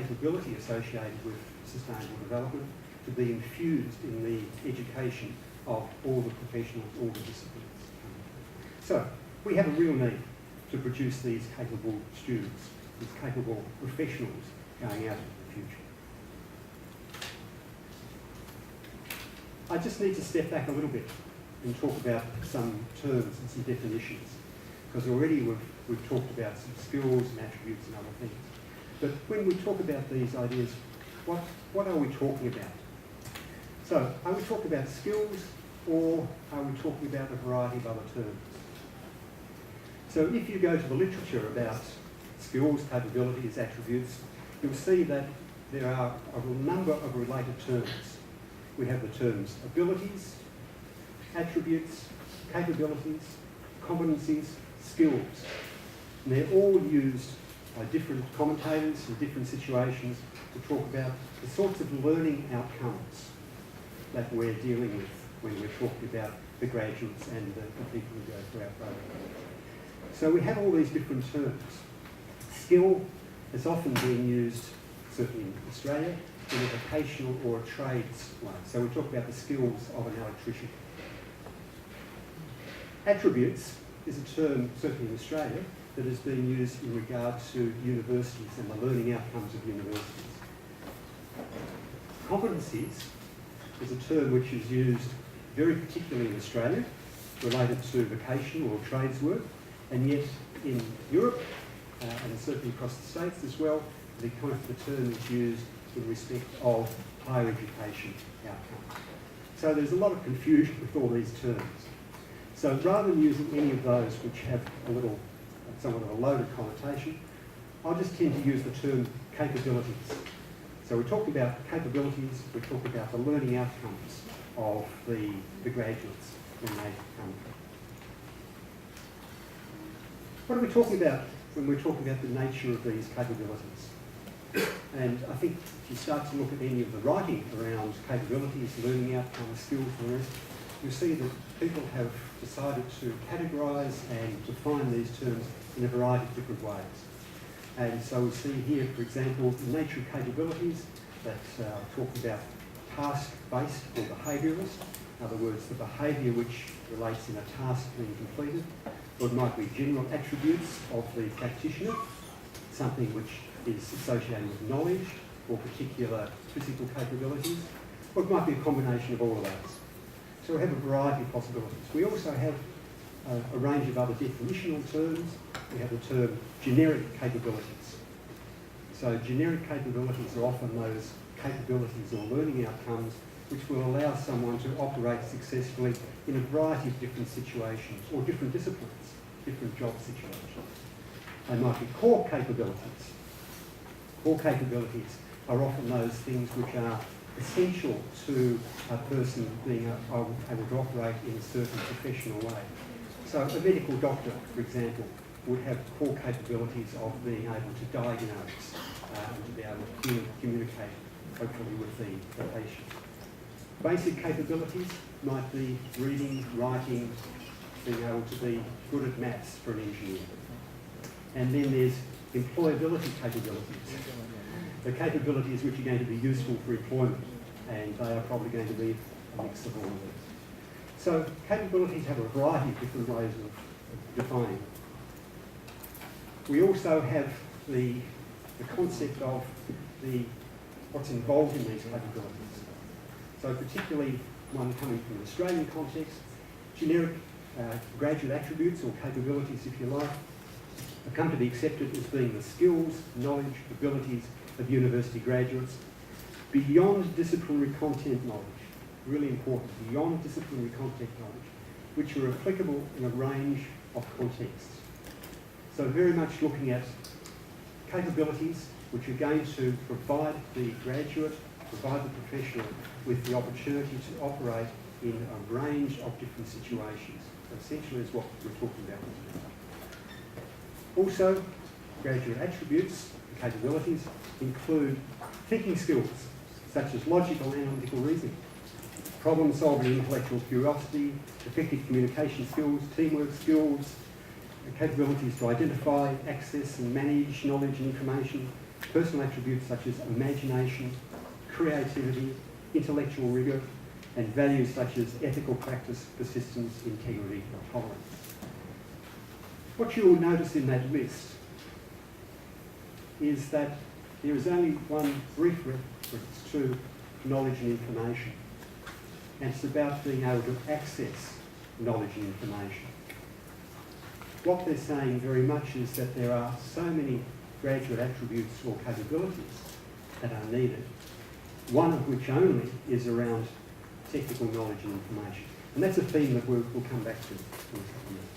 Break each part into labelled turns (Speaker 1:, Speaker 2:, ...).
Speaker 1: capability associated with sustainable development to be infused in the education of all the professionals, all the disciplines. So we have a real need to produce these capable students, these capable professionals going out into the future. I just need to step back a little bit and talk about some terms and some definitions, because already we've talked about some skills and attributes and other things. But when we talk about these ideas, what are we talking about? So, are we talking about skills, or are we talking about a variety of other terms? So if you go to the literature about skills, capabilities, attributes, you'll see that there are a number of related terms. We have the terms abilities, attributes, capabilities, competencies, skills. And they're all used by different commentators in different situations to talk about the sorts of learning outcomes that we're dealing with when we're talking about the graduates and the people who go through our program. So we have all these different terms. Skill has often been used, certainly in Australia, in a vocational or a trades way. So we talk about the skills of an electrician. Attributes is a term, certainly in Australia, that has been used in regard to universities and the learning outcomes of universities. Competencies is a term which is used very particularly in Australia, related to vocational or trades work, and yet in Europe, and certainly across the States as well, the term is used in respect of higher education outcomes. So there's a lot of confusion with all these terms. So rather than using any of those which have somewhat of a loaded connotation, I'll just tend to use the term capabilities. So we're talking about capabilities, we're talking about the learning outcomes of the graduates when they come. What are we talking about when we're talking about the nature of these capabilities? And I think if you start to look at any of the writing around capabilities, learning outcomes, skills and the rest, you'll see that people have decided to categorise and define these terms in a variety of different ways. And so we see here, for example, the nature of capabilities that talk about task-based or behaviouralist. In other words, the behaviour which relates in a task being completed. Or it might be general attributes of the practitioner, something which is associated with knowledge or particular physical capabilities. Or it might be a combination of all of those. So we have a variety of possibilities. We also have a range of other definitional terms. We have the term generic capabilities. So generic capabilities are often those capabilities or learning outcomes which will allow someone to operate successfully in a variety of different situations or different disciplines, different job situations. They might be core capabilities. Core capabilities are often those things which are essential to a person being able to operate in a certain professional way. So a medical doctor, for example, would have core capabilities of being able to diagnose and to be able to communicate, hopefully, with the patient. Basic capabilities might be reading, writing, being able to be good at maths for an engineer. And then there's employability capabilities. The capabilities which are going to be useful for employment, and they are probably going to be a mix of all of these. So capabilities have a variety of different ways of defining them. We also have the concept of what's involved in these capabilities. So particularly one coming from an Australian context, generic graduate attributes or capabilities, if you like, have come to be accepted as being the skills, knowledge, abilities of university graduates beyond disciplinary content knowledge, really important, beyond disciplinary content knowledge, which are applicable in a range of contexts. So very much looking at capabilities which are going to provide the graduate, provide the professional with the opportunity to operate in a range of different situations. So essentially is what we're talking about. Also, graduate attributes, capabilities, include thinking skills, such as logical and analytical reasoning, problem solving, intellectual curiosity, effective communication skills, teamwork skills, capabilities to identify, access and manage knowledge and information, personal attributes such as imagination, creativity, intellectual rigour, and values such as ethical practice, persistence, integrity, and tolerance. What you will notice in that list is that there is only one brief reference to knowledge and information, and it's about being able to access knowledge and information. What they're saying very much is that there are so many graduate attributes or capabilities that are needed, one of which only is around technical knowledge and information. And that's a theme that we'll come back to in a couple of minutes.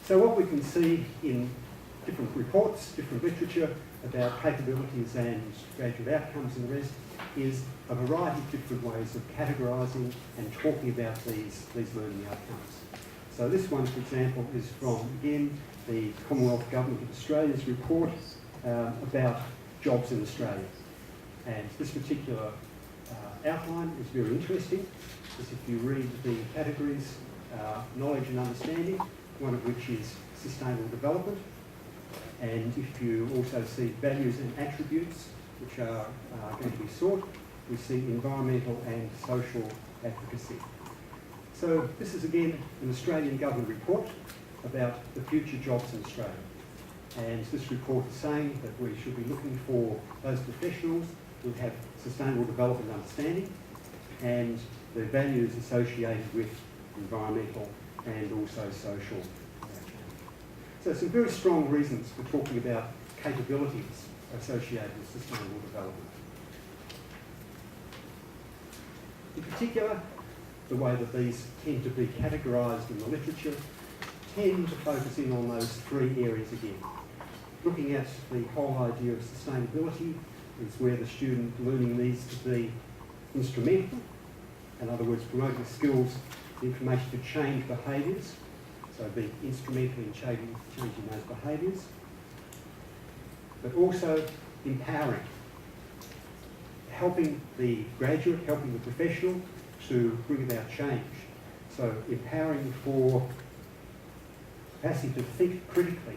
Speaker 1: So what we can see in different reports, different literature about capabilities and graduate outcomes and the rest is a variety of different ways of categorising and talking about these learning outcomes. So this one, for example, is from, again, the Commonwealth Government of Australia's report about jobs in Australia. And this particular outline is very interesting, because if you read the categories, knowledge and understanding, one of which is sustainable development, and if you also see values and attributes which are going to be sought, we see environmental and social advocacy. So this is again an Australian government report about the future jobs in Australia. And this report is saying that we should be looking for those professionals who have sustainable development understanding and the values associated with environmental and also social change. So some very strong reasons for talking about capabilities associated with sustainable development. In particular, the way that these tend to be categorised in the literature tend to focus in on those three areas again. Looking at the whole idea of sustainability is where the student learning needs to be instrumental, in other words, promoting skills, information to change behaviours, so being instrumental in changing those behaviours, but also empowering, helping the graduate, helping the professional to bring about change. So empowering for capacity to think critically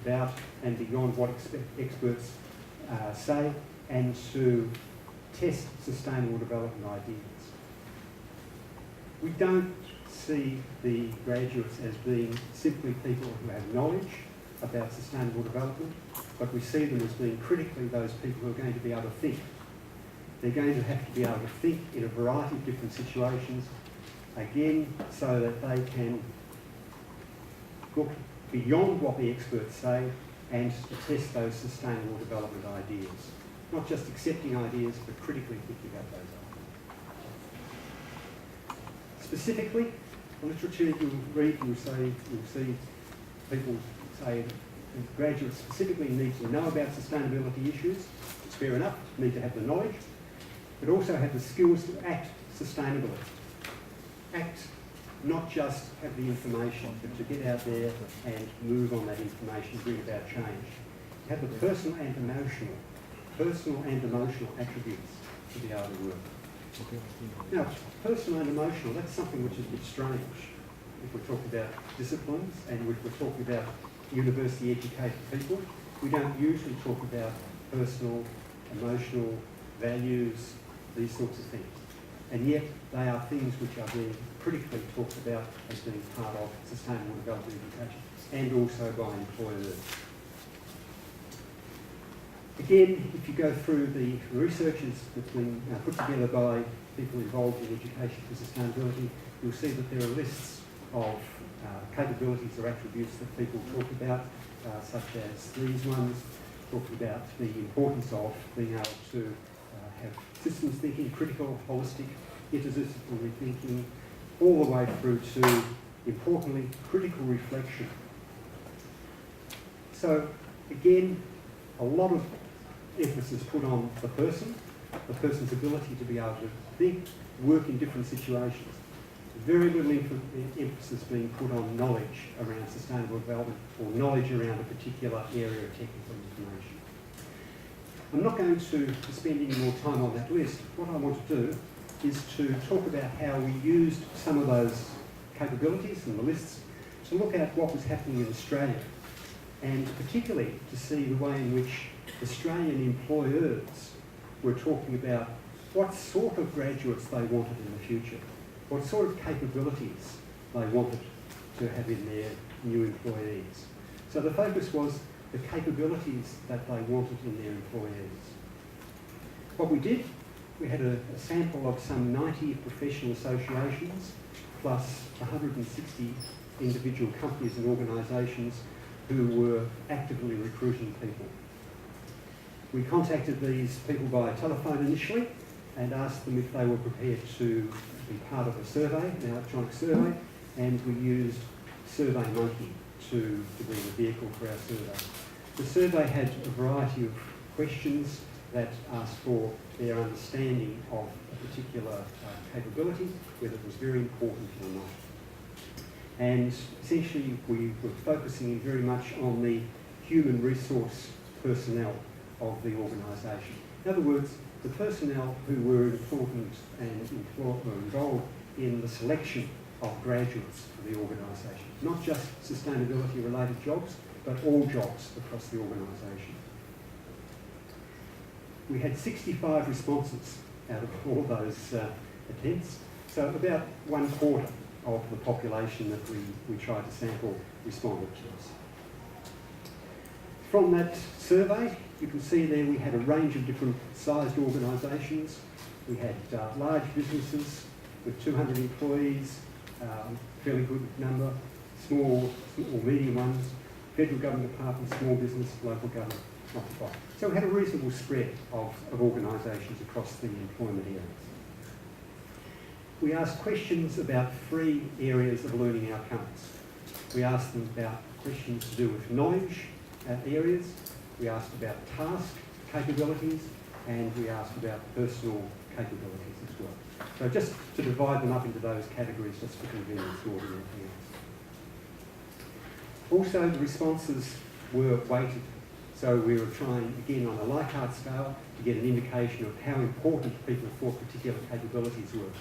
Speaker 1: about and beyond what experts say, and to test sustainable development ideas. We don't see the graduates as being simply people who have knowledge about sustainable development, but we see them as being critically those people who are going to be able to think. They're going to have to be able to think in a variety of different situations, again, so that they can look beyond what the experts say and to test those sustainable development ideas. Not just accepting ideas, but critically thinking about those ideas. Specifically, the literature you'll read, you'll see people say graduates specifically need to know about sustainability issues. It's fair enough, need to have the knowledge, but also have the skills to act sustainably. Act, not just have the information, but to get out there and move on that information, bring about change. Have the personal and emotional attributes to be able to work. Now, personal and emotional, that's something which is a bit strange if we're talking about disciplines and if we're talking about university educated people. We don't usually talk about personal, emotional, values, these sorts of things. And yet they are things which are being critically talked about as being part of sustainable development education, and also by employers. Again, if you go through the researches that's been put together by people involved in education for sustainability, you'll see that there are lists of capabilities or attributes that people talk about, such as these ones, talking about the importance of being able to have systems thinking, critical, holistic, interdisciplinary thinking, all the way through to, importantly, critical reflection. So, again, a lot of emphasis put on the person's ability to be able to think, work in different situations. Very little emphasis being put on knowledge around sustainable development or knowledge around a particular area of technical information. I'm not going to spend any more time on that list. What I want to do is to talk about how we used some of those capabilities and the lists to look at what was happening in Australia and particularly to see the way in which Australian employers were talking about what sort of graduates they wanted in the future, what sort of capabilities they wanted to have in their new employees. So the focus was the capabilities that they wanted in their employees. What we did, we had a sample of some 90 professional associations plus 160 individual companies and organisations who were actively recruiting people. We contacted these people by telephone initially and asked them if they were prepared to be part of a survey, an electronic survey, and we used SurveyMonkey to be the vehicle for our survey. The survey had a variety of questions that asked for their understanding of a particular capability, whether it was very important or not. And essentially we were focusing in very much on the human resource personnel of the organisation. In other words, the personnel who were important and were involved in the selection of graduates for the organisation. Not just sustainability related jobs, but all jobs across the organisation. We had 65 responses out of all those attempts, so about 1/4 of the population that we tried to sample responded to us. From that survey, you can see there we had a range of different sized organisations. We had large businesses with 200 employees, fairly good number, small or medium ones, federal government departments, small business, local government, not-for-profit. So we had a reasonable spread of organisations across the employment areas. We asked questions about 3 areas of learning outcomes. We asked them about questions to do with knowledge areas, we asked about task capabilities, and we asked about personal capabilities as well. So just to divide them up into those categories, just for convenience more than anything else. Also, the responses were weighted. So we were trying, again, on a Likert scale to get an indication of how important people thought particular capabilities were.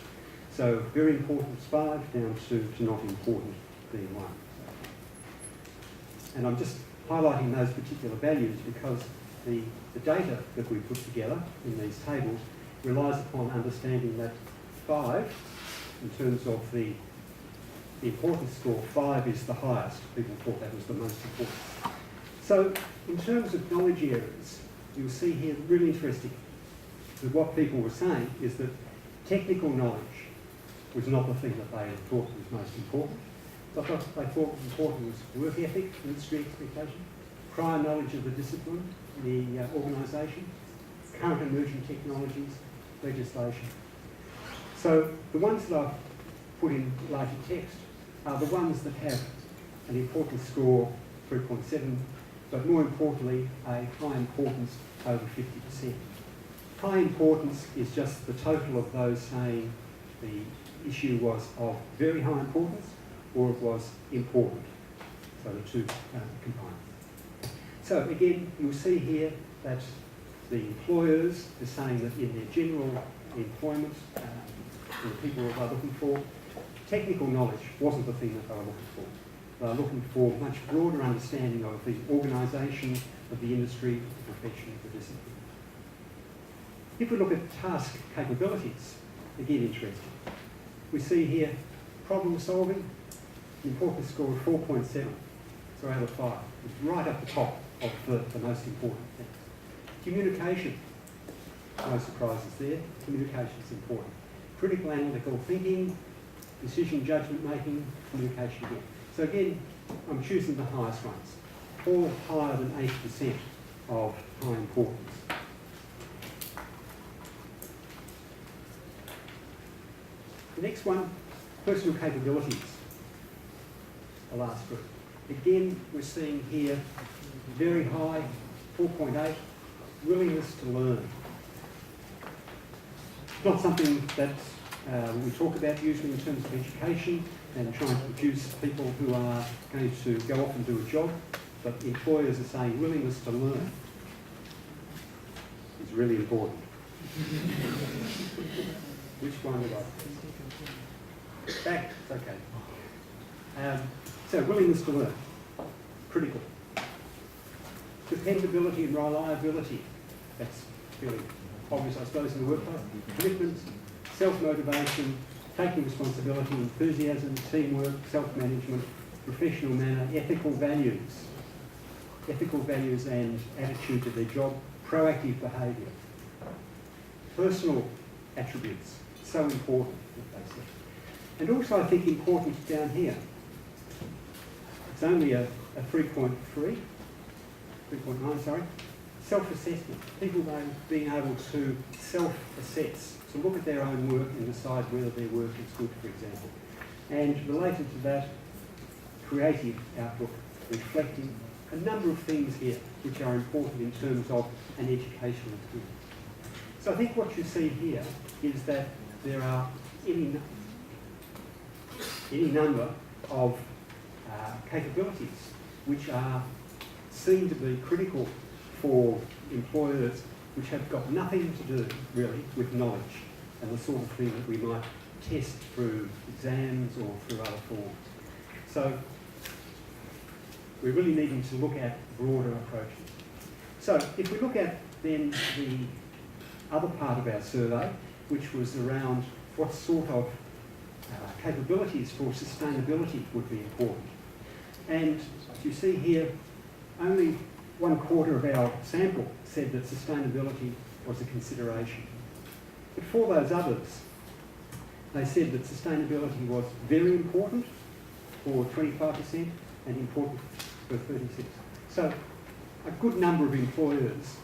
Speaker 1: So very important is 5, down to not important being 1. And I'm just highlighting those particular values because the data that we put together in these tables relies upon understanding that 5, in terms of the importance score, 5 is the highest. People thought that was the most important. So in terms of knowledge areas, you'll see here, really interesting, that what people were saying is that technical knowledge was not the thing that they thought was most important. What they thought was important was work ethic, industry expectation, prior knowledge of the discipline, the organisation, current emerging technologies, legislation. So the ones that I've put in larger text are the ones that have an importance score 3.7, but more importantly, a high importance over 50%. High importance is just the total of those saying the issue was of very high importance or it was important. So the 2 components. So again, you'll see here that the employers are saying that in their general employment, the people that they're looking for, technical knowledge wasn't the thing that they were looking for. They were looking for much broader understanding of the organisation, of the industry, the profession, the discipline. If we look at task capabilities, again interesting. We see here problem solving, importance score of 4.7, so out of 5. It's right up the top of the most important things. Communication, no surprises there. Communication is important. Critical analytical thinking, decision judgment making, communication again. So again, I'm choosing the highest ones, all higher than 80% of high importance. The next one, personal capabilities, the last group. Again, we're seeing here very high, 4.8, willingness to learn. Not something that we talk about usually in terms of education and trying to produce people who are going to go off and do a job, but employers are saying willingness to learn is really important. Which one would I? Back, it's okay. So willingness to learn, critical. Dependability and reliability. That's fairly obvious, I suppose, in the workplace. Commitment, self-motivation, taking responsibility, enthusiasm, teamwork, self-management, professional manner, ethical values and attitude to their job, proactive behaviour. Personal attributes, so important, what they say. And also, I think, important down here. It's only a 3.9, sorry. Self-assessment. People being able to self-assess, to look at their own work and decide whether their work is good, for example. And related to that, creative outlook, reflecting, a number of things here which are important in terms of an educational tool. So I think what you see here is that there are any number of capabilities which are seen to be critical for employers, which have got nothing to do really with knowledge and the sort of thing that we might test through exams or through other forms. So we're really needing to look at broader approaches. So if we look at then the other part of our survey, which was around what sort of capabilities for sustainability would be important. And as you see here, only 1/4 of our sample said that sustainability was a consideration. But for those others, they said that sustainability was very important for 25% and important for 36%. So a good number of employers,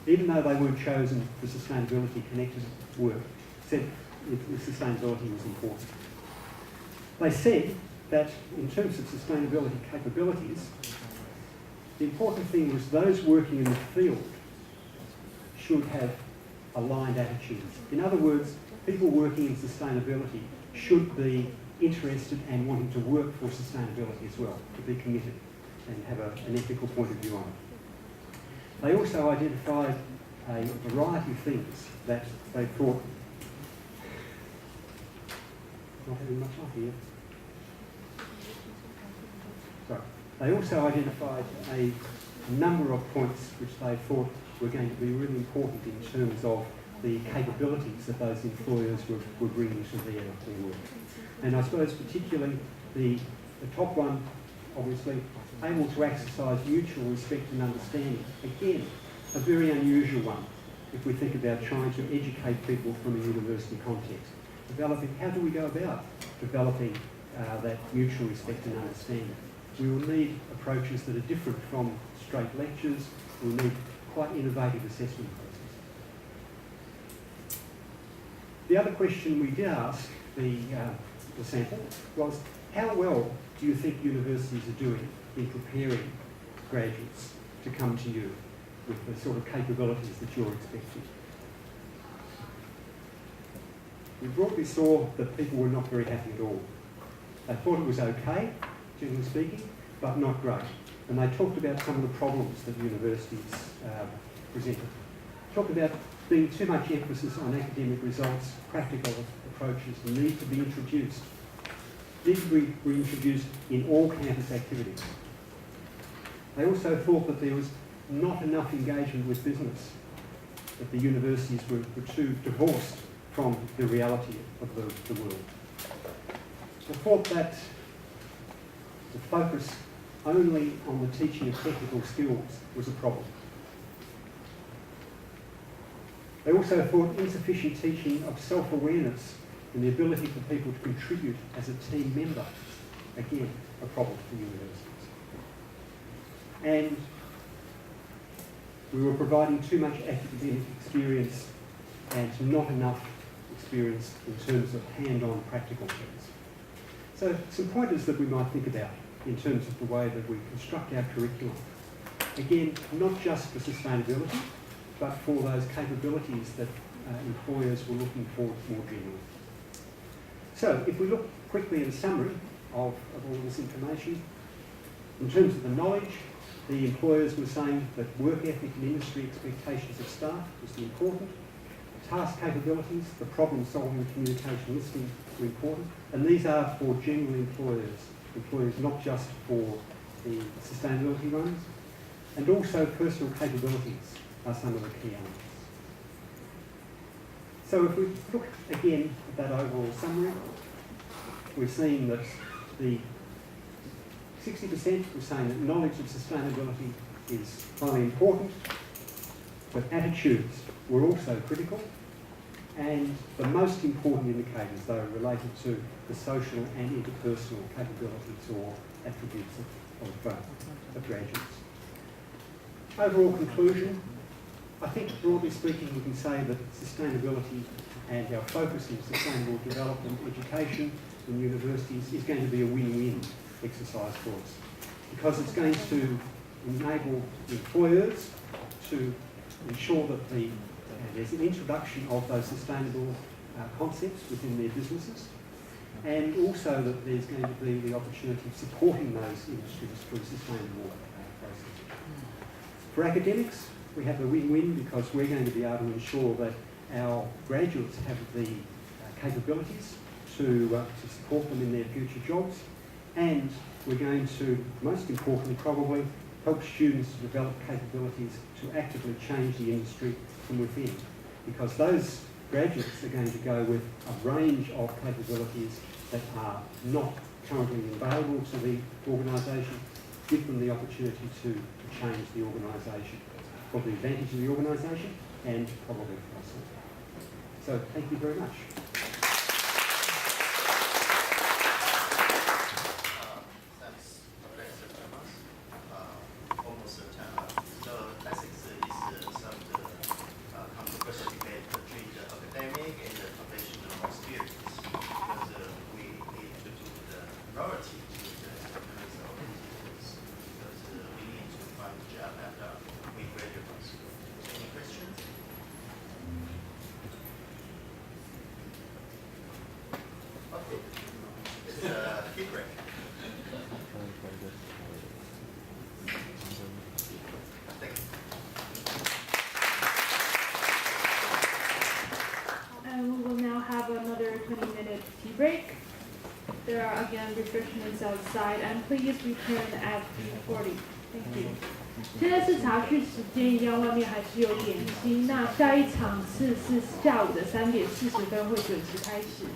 Speaker 1: even though they weren't chosen for sustainability connected work, said that sustainability was important. They said that in terms of sustainability capabilities, the important thing was those working in the field should have aligned attitudes. In other words, people working in sustainability should be interested and wanting to work for sustainability as well, to be committed and have an ethical point of view on it. They also identified a variety of things that they thought, not having much luck here. Sorry. They also identified a number of points which they thought were going to be really important in terms of the capabilities that those employers were bringing to their work. And I suppose particularly the top one, obviously, able to exercise mutual respect and understanding. Again, a very unusual one if we think about trying to educate people from a university context. How do we go about developing that mutual respect and understanding? We will need approaches that are different from straight lectures. We'll need quite innovative assessment processes. The other question we did ask the sample was, how well do you think universities are doing in preparing graduates to come to you with the sort of capabilities that you're expecting? We broadly saw that people were not very happy at all. They thought it was okay, generally speaking, but not great. And they talked about some of the problems that universities presented. Talked about being too much emphasis on academic results, practical approaches need to be introduced. Need to be reintroduced in all campus activities. They also thought that there was not enough engagement with business, that the universities were too divorced from the reality of the world. They thought that the focus only on the teaching of technical skills was a problem. They also thought insufficient teaching of self-awareness and the ability for people to contribute as a team member, again, a problem for universities. And we were providing too much academic experience and not enough experience in terms of hand-on practical things. So some pointers that we might think about in terms of the way that we construct our curriculum. Again, not just for sustainability, but for those capabilities that employers were looking for more generally. So if we look quickly at a summary of all this information, in terms of the knowledge, the employers were saying that work ethic and industry expectations of staff was the important. Task capabilities, the problem solving, communication, listening were important. And these are for general employers, not just for the sustainability ones. And also personal capabilities are some of the key elements. So if we look again at that overall summary, we're seeing that the 60% were saying that knowledge of sustainability is highly important, but attitudes were also critical, and the most important indicators, though, are related to the social and interpersonal capabilities or attributes of graduates. Overall conclusion, I think broadly speaking we can say that sustainability and our focus in sustainable development education in universities is going to be a win-win exercise for us, because it's going to enable employers to ensure that there's an introduction of those sustainable concepts within their businesses, and also that there's going to be the opportunity of supporting those industries through sustainable processes. For academics, we have the win-win because we're going to be able to ensure that our graduates have the capabilities to support them in their future jobs, and we're going to, most importantly probably, help students to develop capabilities to actively change the industry from within, because those graduates are going to go with a range of capabilities that are not currently available to the organisation, give them the opportunity to change the organisation for the advantage of the organisation and probably for us all. So thank you very much.
Speaker 2: Thanks, Professor Thomas. Almost a time. So ethics is some of the controversial debate between the academic and the professional students, because we need to do the priority to the academics of the students, because we need to find a job after we graduate from school. Any questions? Okay. It's a tea break. Thank you.
Speaker 3: And we will now have another 20-minute tea break. There are again refreshments outside, and please return at 3:40. Thank you. 现在是茶叙时间，一样外面还是有点心。那下一场次是下午的3:40会准时开始。